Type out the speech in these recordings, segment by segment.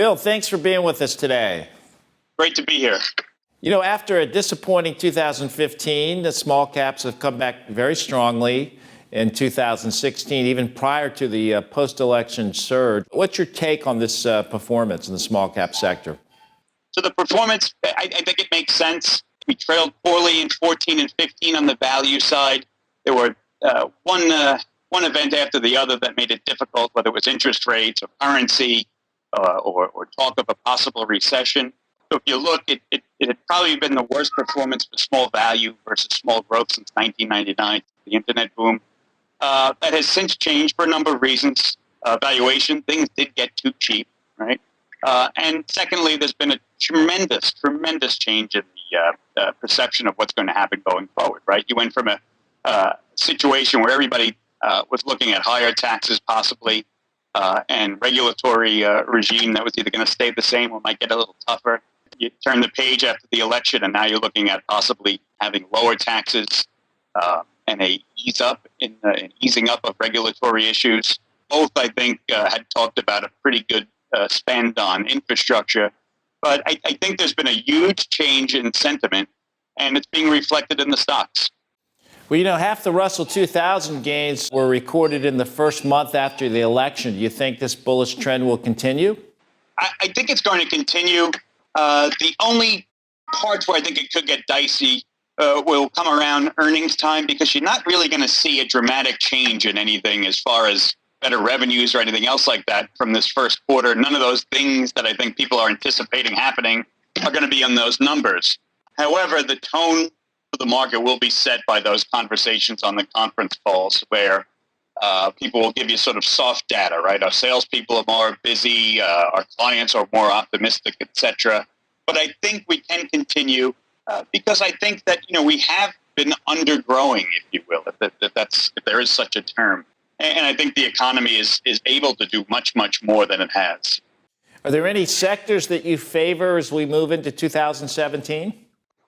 Bill, thanks for being with us today. Great to be here. You know, after a disappointing 2015, the small caps have come back very strongly in 2016, even prior to the post-election surge. What's your take on this performance in the small cap sector? So the performance, I think it makes sense. We trailed poorly in 14 and 15 on the value side. There were one event after the other that made it difficult, whether it was interest rates or currency or talk of a possible recession. So if you look, it had probably been the worst performance for small value versus small growth since 1999, the internet boom. That has since changed for a number of reasons. Valuation, things did get too cheap, right? And secondly, there's been a tremendous change in the perception of what's going to happen going forward, right? You went from a situation where everybody was looking at higher taxes possibly and regulatory regime that was either going to stay the same or might get a little tougher. You turn the page after the election, and now you're looking at possibly having lower taxes and an easing up of regulatory issues. Both, I think, had talked about a pretty good spend on infrastructure. But I think there's been a huge change in sentiment, and it's being reflected in the stocks. Well, you know, half the Russell 2000 gains were recorded in the first month after the election. Do you think this bullish trend will continue? I think it's going to continue. The only parts where I think it could get dicey will come around earnings time, because you're not really going to see a dramatic change in anything as far as better revenues or anything else like that from this first quarter. None of those things that I think people are anticipating happening are going to be in those numbers. However, the tone of the market will be set by those conversations on the conference calls where people will give you sort of soft data, right? Our salespeople are more busy, our clients are more optimistic, etc. But I think we can continue because I think that, you know, we have been undergrowing, if you will, if there is such a term. And I think the economy is able to do much more than it has. Are there any sectors that you favor as we move into 2017?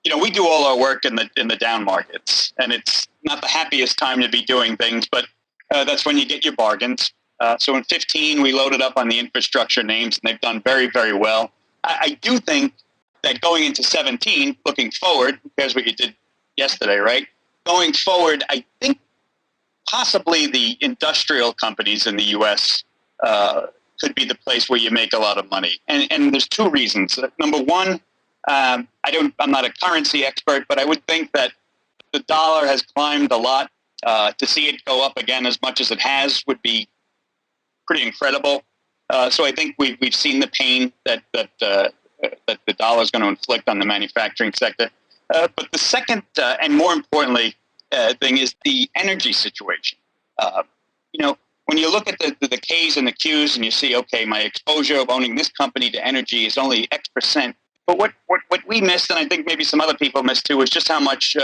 You know, we do all our work in the down markets, and it's not the happiest time to be doing things, but that's when you get your bargains. So in 15, we loaded up on the infrastructure names, and they've done very well. I do think that going into 17, looking forward, here's what you did yesterday, right? Going forward, I think possibly the industrial companies in the U.S. Could be the place where you make a lot of money. And there's two reasons. Number one, I'm not a currency expert, but I would think that the dollar has climbed a lot. To see it go up again as much as it has would be pretty incredible. So I think we've seen the pain that the dollar is going to inflict on the manufacturing sector. But the second and more importantly thing is the energy situation. You know, when you look at the K's and the Q's and you see, okay, my exposure of owning this company to energy is only X percent. But what we missed, and I think maybe some other people missed too, was just how much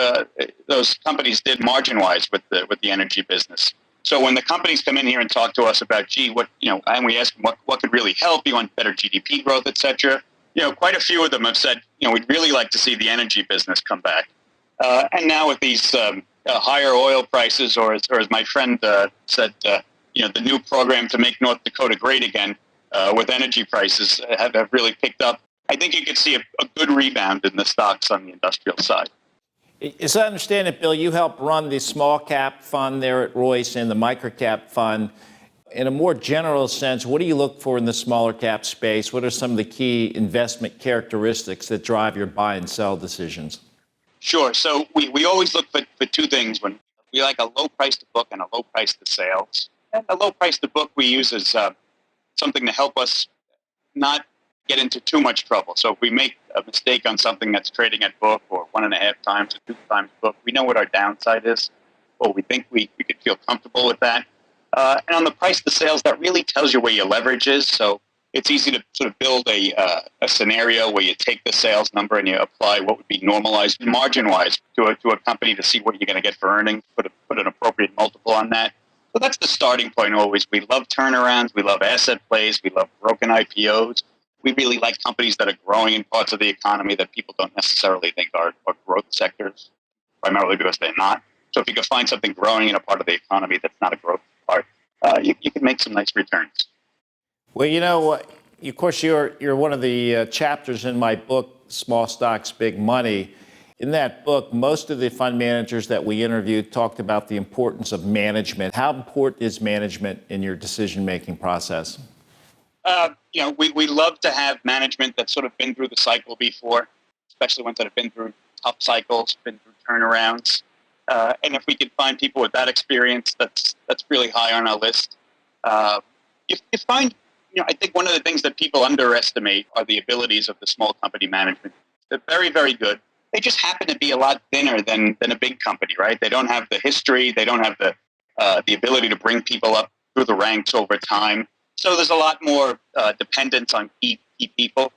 those companies did margin-wise with the energy business. So when the companies come in here and talk to us about, and we ask them what could really help, you want better GDP growth, et cetera, you know, quite a few of them have said, you know, we'd really like to see the energy business come back. And now with these higher oil prices, or as my friend said, you know, the new program to make North Dakota great again with energy prices have really picked up. I think you could see a good rebound in the stocks on the industrial side. As I understand it, Bill, you help run the small cap fund there at Royce and the Microcap fund. In a more general sense, what do you look for in the smaller cap space? What are some of the key investment characteristics that drive your buy and sell decisions? Sure. So we always look for two things. When we like a low price to book and a low price to sales. And a low price to book we use as something to help us not get into too much trouble. So if we make a mistake on something that's trading at book or 1.5 times or 2 times book, we know what our downside is, or we think we could feel comfortable with that. And on the price to sales, that really tells you where your leverage is. So it's easy to sort of build a scenario where you take the sales number and you apply what would be normalized margin-wise to a company to see what you're going to get for earnings, put an appropriate multiple on that. So that's the starting point always. We love turnarounds. We love asset plays. We love broken IPOs. We really like companies that are growing in parts of the economy that people don't necessarily think are growth sectors, primarily because they're not. So if you can find something growing in a part of the economy that's not a growth part, you can make some nice returns. Well, you know, Of course, you're one of the chapters in my book, Small Stocks, Big Money. In that book, most of the fund managers that we interviewed talked about the importance of management. How important is management in your decision-making process? We love to have management that's sort of been through the cycle before, especially ones that have been through tough cycles, been through turnarounds. And if we could find people with that experience, that's really high on our list. You find, I think one of the things that people underestimate are the abilities of the small company management. They're very, very good. They just happen to be a lot thinner than a big company, right? They don't have the history. They don't have the ability to bring people up through the ranks over time. So there's a lot more dependence on key people.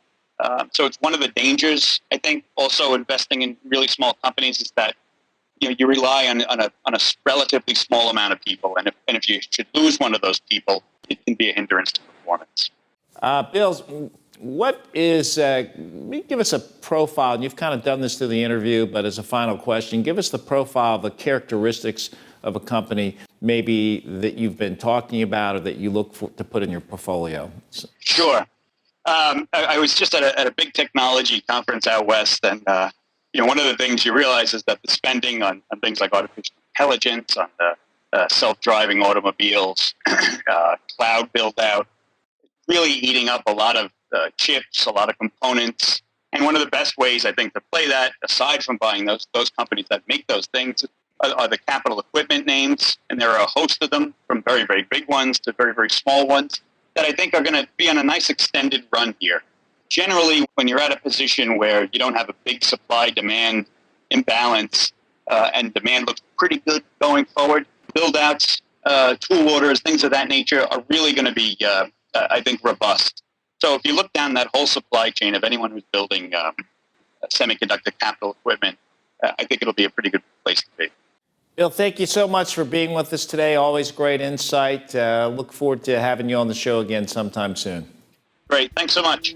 So it's one of the dangers, I think, also investing in really small companies is that you rely on a relatively small amount of people, and if you should lose one of those people, it can be a hindrance to performance. Bill, what is? Give us a profile. And you've kind of done this through the interview, but as a final question, give us the profile, the characteristics of a company, maybe that you've been talking about or that you look for to put in your portfolio. Sure. I was just at a big technology conference out west, and one of the things you realize is that the spending on things like artificial intelligence, on the self-driving automobiles, cloud build-out, really eating up a lot of chips, a lot of components. And one of the best ways, I think, to play that, aside from buying those companies that make those things, are the capital equipment names. And there are a host of them, from very, very big ones to very, very small ones, that I think are going to be on a nice extended run here. Generally, when you're at a position where you don't have a big supply-demand imbalance and demand looks pretty good going forward, build-outs, tool orders, things of that nature are really going to be, I think, robust. So if you look down that whole supply chain of anyone who's building semiconductor capital equipment, I think it'll be a pretty good place to be. Bill, thank you so much for being with us today. Always great insight. Look forward to having you on the show again sometime soon. Great. Thanks so much.